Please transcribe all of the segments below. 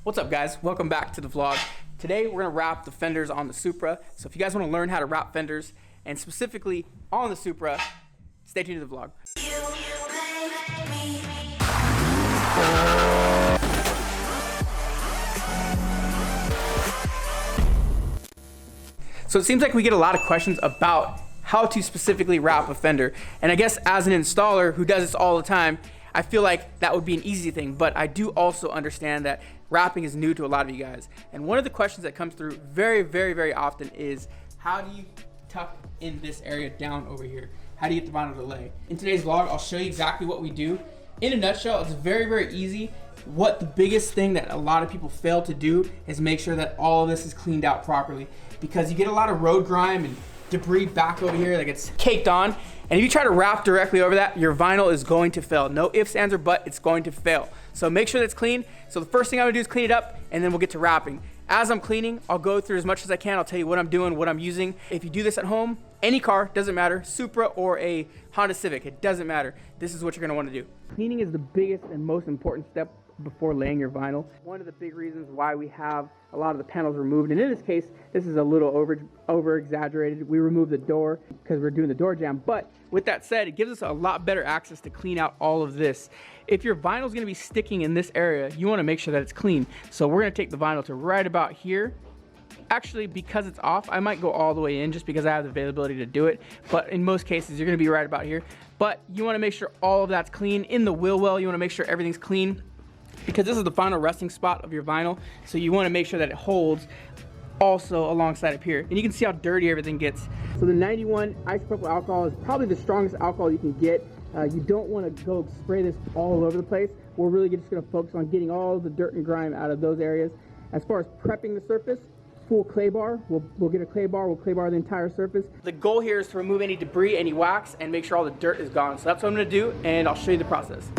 What's up guys, welcome back to the vlog. Today we're gonna wrap the fenders on the Supra. So if you guys wanna learn how to wrap fenders, and specifically on the Supra, stay tuned to the vlog. So it seems like we get a lot of questions about how to specifically wrap a fender. And I guess as an installer who does this all the time, I feel like that would be an easy thing, but I do also understand that wrapping is new to a lot of you guys. And one of the questions that comes through very often is, how do you tuck in this area down over here? How do you get the vinyl to lay? In today's vlog, I'll show you exactly what we do. In a nutshell, it's very easy. What the biggest thing that a lot of people fail to do is make sure that all of this is cleaned out properly, because you get a lot of road grime and debris back over here that gets caked on. And if you try to wrap directly over that, your vinyl is going to fail. No ifs, ands, or buts, it's going to fail. So make sure that it's clean. So the first thing I'm gonna do is clean it up, and then we'll get to wrapping. As I'm cleaning, I'll go through as much as I can. I'll tell you what I'm doing, what I'm using. If you do this at home, any car, doesn't matter, Supra or a Honda Civic, it doesn't matter. This is what you're gonna wanna do. Cleaning is the biggest and most important step before laying your vinyl. One of the big reasons why we have a lot of the panels removed, and in this case, this is a little over exaggerated. We removed the door because we're doing the door jamb, but with that said, it gives us a lot better access to clean out all of this. If your vinyl is gonna be sticking in this area, you wanna make sure that it's clean. So we're gonna take the vinyl to right about here. Actually, because it's off, I might go all the way in just because I have the availability to do it. But in most cases, you're gonna be right about here. But you wanna make sure all of that's clean. In the wheel well, you wanna make sure everything's clean, because this is the final resting spot of your vinyl. So you wanna make sure that it holds also alongside up here. And you can see how dirty everything gets. So the 91 isopropyl alcohol is probably the strongest alcohol you can get. You don't wanna go spray this all over the place. We're really just gonna focus on getting all the dirt and grime out of those areas. As far as prepping the surface, full clay bar. We'll get a clay bar, we'll clay bar the entire surface. The goal here is to remove any debris, any wax, and make sure all the dirt is gone. So that's what I'm gonna do, and I'll show you the process.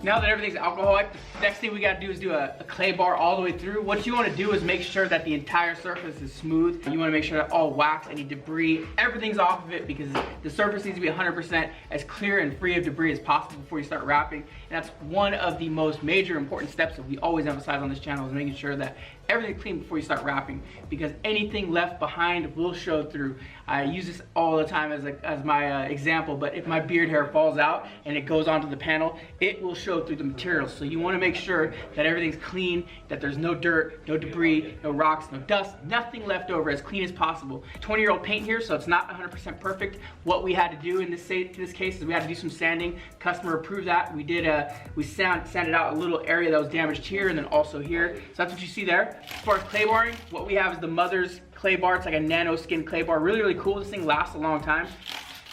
Now that everything's alcoholic, next thing we gotta do is do a clay bar all the way through. What you wanna do is make sure that the entire surface is smooth. You wanna make sure that all wax, any debris, everything's off of it, because the surface needs to be 100% as clear and free of debris as possible before you start wrapping. And that's one of the most major important steps that we always emphasize on this channel, is making sure that everything's clean before you start wrapping, because anything left behind will show through. I use this all the time as my example, but if my beard hair falls out and it goes onto the panel, it will show through the materials. So you wanna make sure that everything's clean, that there's no dirt, no debris, no rocks, no dust, nothing left over, as clean as possible. 20-year-old paint here, so it's not 100% perfect. What we had to do in this case is we had to do some sanding. Customer approved that. We did we sanded out a little area that was damaged here and then also here. So that's what you see there. As far as clay barring, what we have is the Mother's clay bar. It's like a nano skin clay bar. Really cool. This thing lasts a long time.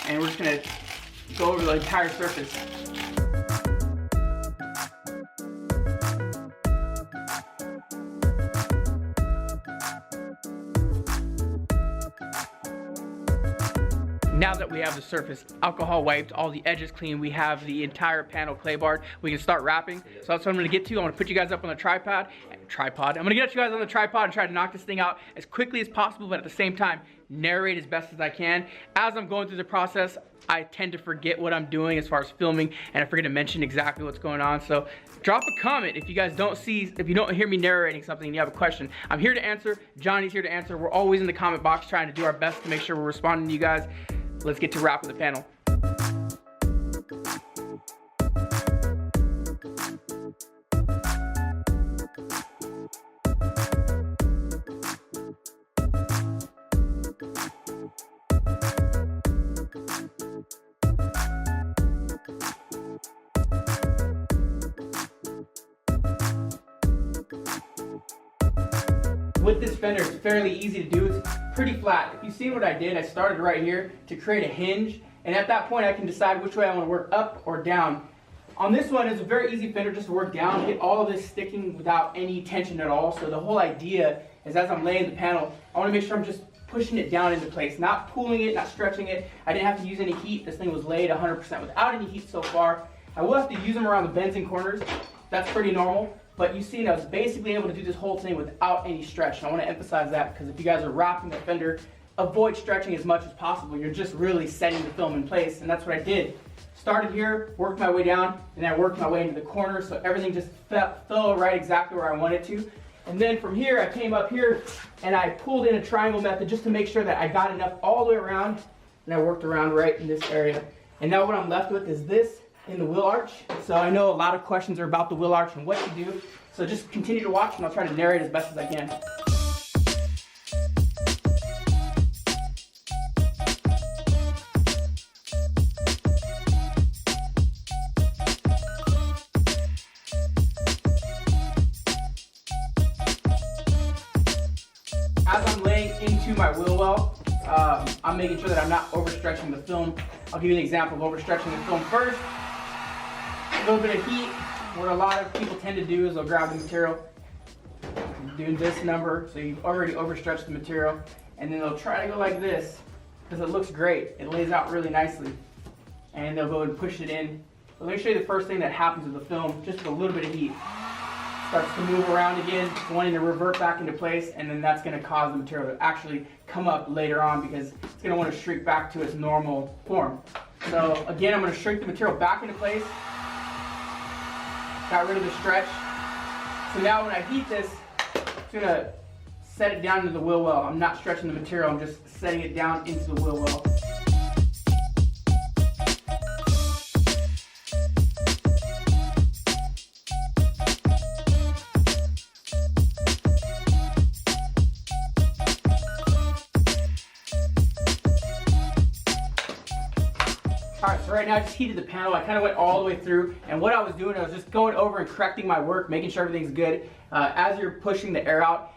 And we're just gonna go over the entire surface. Now that we have the surface alcohol wiped, all the edges clean, we have the entire panel clay barred, we can start wrapping. So that's what I'm gonna get to. I'm gonna put you guys up on the tripod. I'm gonna get you guys on the tripod and try to knock this thing out as quickly as possible, but at the same time, narrate as best as I can. As I'm going through the process, I tend to forget what I'm doing as far as filming, and I forget to mention exactly what's going on. So drop a comment if you guys if you don't hear me narrating something and you have a question. I'm here to answer, Johnny's here to answer. We're always in the comment box trying to do our best to make sure we're responding to you guys. Let's get to wrapping the panel. With this fender, it's fairly easy to do. It's pretty flat. If you've seen what I did, I started right here to create a hinge, and at that point I can decide which way I want to work, up or down. On this one, it's a very easy fender just to work down, get all of this sticking without any tension at all. So the whole idea is, as I'm laying the panel, I want to make sure I'm just pushing it down into place, not pulling it, not stretching it. I didn't have to use any heat. This thing was laid 100% without any heat so far. I will have to use them around the bends and corners. That's pretty normal. But you see, I was basically able to do this whole thing without any stretch. And I want to emphasize that because if you guys are wrapping the fender, avoid stretching as much as possible. You're just really setting the film in place, and that's what I did. Started here, worked my way down, and I worked my way into the corner, so everything just fell right exactly where I wanted to. And then from here, I came up here, and I pulled in a triangle method just to make sure that I got enough all the way around, and I worked around right in this area. And now what I'm left with is this in the wheel arch. So I know a lot of questions are about the wheel arch and what to do. So just continue to watch and I'll try to narrate as best as I can. As I'm laying into my wheel well, I'm making sure that I'm not overstretching the film. I'll give you an example of overstretching the film first. A little bit of heat. What a lot of people tend to do is they'll grab the material, doing this number, so you've already overstretched the material, and then they'll try to go like this, because it looks great. It lays out really nicely. And they'll go and push it in. So let me show you the first thing that happens with the film, just with a little bit of heat. Starts to move around again, wanting to revert back into place, and then that's going to cause the material to actually come up later on because it's going to want to shrink back to its normal form. So again, I'm going to shrink the material back into place. Got rid of the stretch. So now when I heat this, it's going to set it down into the wheel well. I'm not stretching the material, I'm just setting it down into the wheel well. Alright, so right now I just heated the panel. I kind of went all the way through, and what I was doing, I was just going over and correcting my work, making sure everything's good. As you're pushing the air out,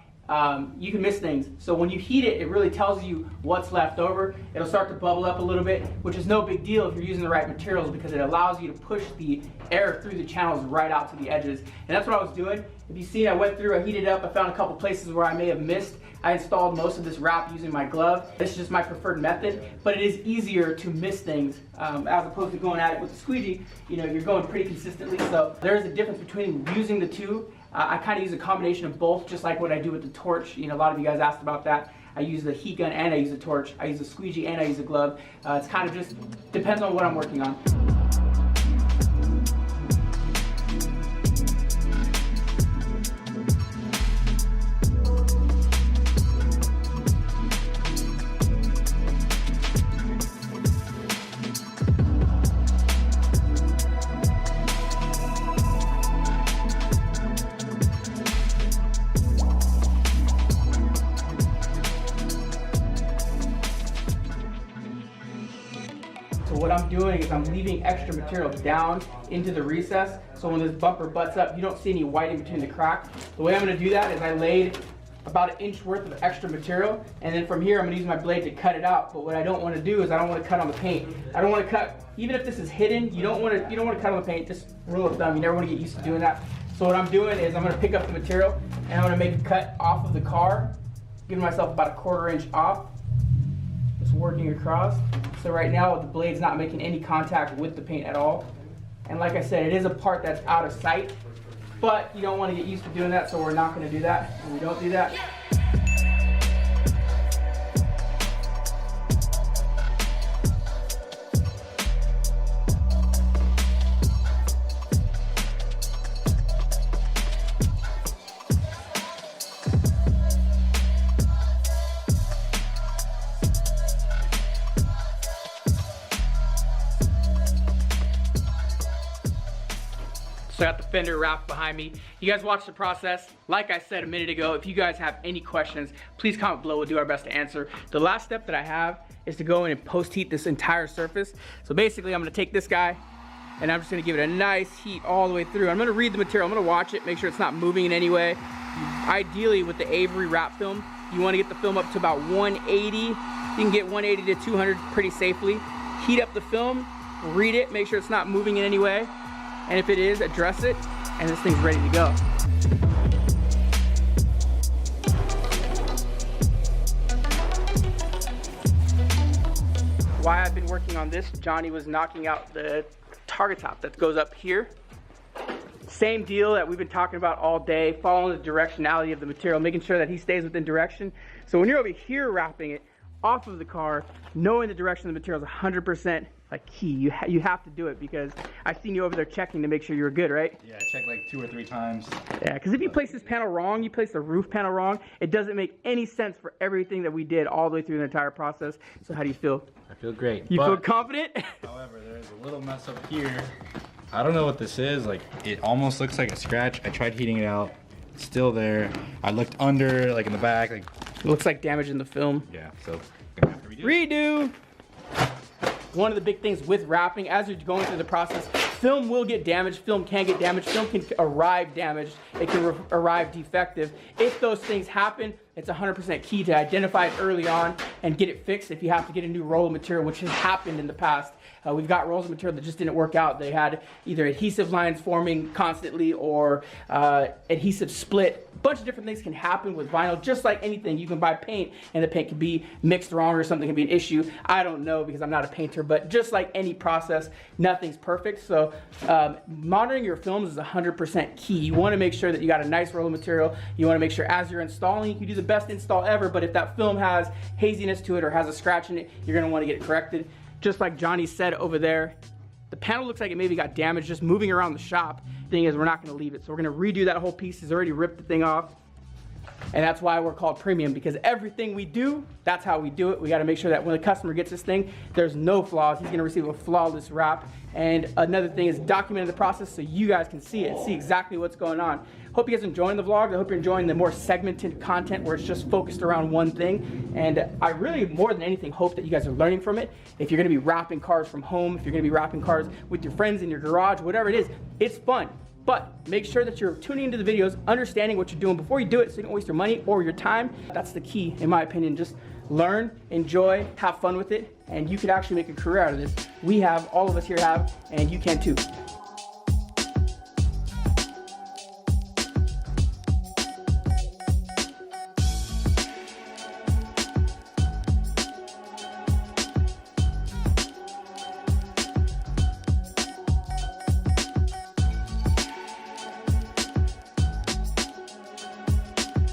you can miss things. So when you heat it, it really tells you what's left over. It'll start to bubble up a little bit, which is no big deal if you're using the right materials because it allows you to push the air through the channels right out to the edges. And that's what I was doing. If you see, I went through, I heated up, I found a couple places where I may have missed. I installed most of this wrap using my glove. This is just my preferred method, but it is easier to miss things as opposed to going at it with the squeegee. You know, you're going pretty consistently, so there's a difference between using the two. I kind of use a combination of both, just like what I do with the torch. You know, a lot of you guys asked about that. I use the heat gun and I use the torch. I use the squeegee and I use the glove. It's kind of just depends on what I'm working on. So what I'm doing is I'm leaving extra material down into the recess, so when this bumper butts up, you don't see any white in between the crack. The way I'm going to do that is I laid about an inch worth of extra material, and then from here I'm going to use my blade to cut it out. But what I don't want to do is I don't want to cut on the paint. I don't want to cut, even if this is hidden, you don't want to cut on the paint. Just rule of thumb, you never want to get used to doing that. So what I'm doing is I'm going to pick up the material and I'm going to make a cut off of the car, giving myself about a 1/4 inch off. Just working across. So right now the blade's not making any contact with the paint at all. And like I said, it is a part that's out of sight, but you don't want to get used to doing that, so we're not going to do that, and we don't do that. So I got the fender wrapped behind me. You guys watched the process. Like I said a minute ago, if you guys have any questions, please comment below. We'll do our best to answer. The last step that I have is to go in and post heat this entire surface. So basically I'm gonna take this guy and I'm just gonna give it a nice heat all the way through. I'm gonna read the material, I'm gonna watch it, make sure it's not moving in any way. Ideally with the Avery wrap film, you wanna get the film up to about 180. You can get 180 to 200 pretty safely. Heat up the film, read it, make sure it's not moving in any way. And if it is, address it, and this thing's ready to go. While I've been working on this, Johnny was knocking out the target top that goes up here. Same deal that we've been talking about all day, following the directionality of the material, making sure that he stays within direction. So when you're over here wrapping it off of the car, knowing the direction of the material is 100% like key. You have to do it, because I've seen you over there checking to make sure you're good, right? Yeah, I checked like 2 or 3 times. Yeah, because if you place this panel wrong, you place the roof panel wrong, it doesn't make any sense for everything that we did all the way through the entire process. So how do you feel? I feel great. You feel confident? However, there's a little mess up here. I don't know what this is. Like, it almost looks like a scratch. I tried heating it out. It's still there. I looked under, like in the back. Like, it looks like damage in the film. Yeah, so gonna have to redo. One of the big things with wrapping, as you're going through the process, film will get damaged, film can get damaged, film can arrive damaged, it can arrive defective. If those things happen, it's 100% key to identify it early on and get it fixed if you have to get a new roll of material, which has happened in the past. We've got rolls of material that just didn't work out. They had either adhesive lines forming constantly or adhesive split. A bunch of different things can happen with vinyl, just like anything. You can buy paint and the paint can be mixed wrong or something can be an issue. I don't know because I'm not a painter, but just like any process, nothing's perfect. So monitoring your films is 100% key. You want to make sure that you got a nice roll of material. You want to make sure as you're installing, you can do the best install ever, but if that film has haziness to it or has a scratch in it, you're going to want to get it corrected. Just like Johnny said over there, the panel looks like it maybe got damaged just moving around the shop. Thing is, we're not going to leave it, so we're going to redo that whole piece. He's already ripped the thing off, and that's why we're called premium, because everything we do, that's how we do it. We got to make sure that when the customer gets this thing, there's no flaws. He's going to receive a flawless wrap. And another thing is documenting the process so you guys can see it, see exactly what's going on. Hope you guys enjoying the vlog. I hope you're enjoying the more segmented content where it's just focused around one thing. And I really, more than anything, hope that you guys are learning from it. If you're going to be wrapping cars from home, if you're going to be wrapping cars with your friends in your garage, whatever it is, it's fun. But make sure that you're tuning into the videos, understanding what you're doing before you do it so you don't waste your money or your time. That's the key, in my opinion. Just learn, enjoy, have fun with it, and you could actually make a career out of this. We have, all of us here have, and you can too.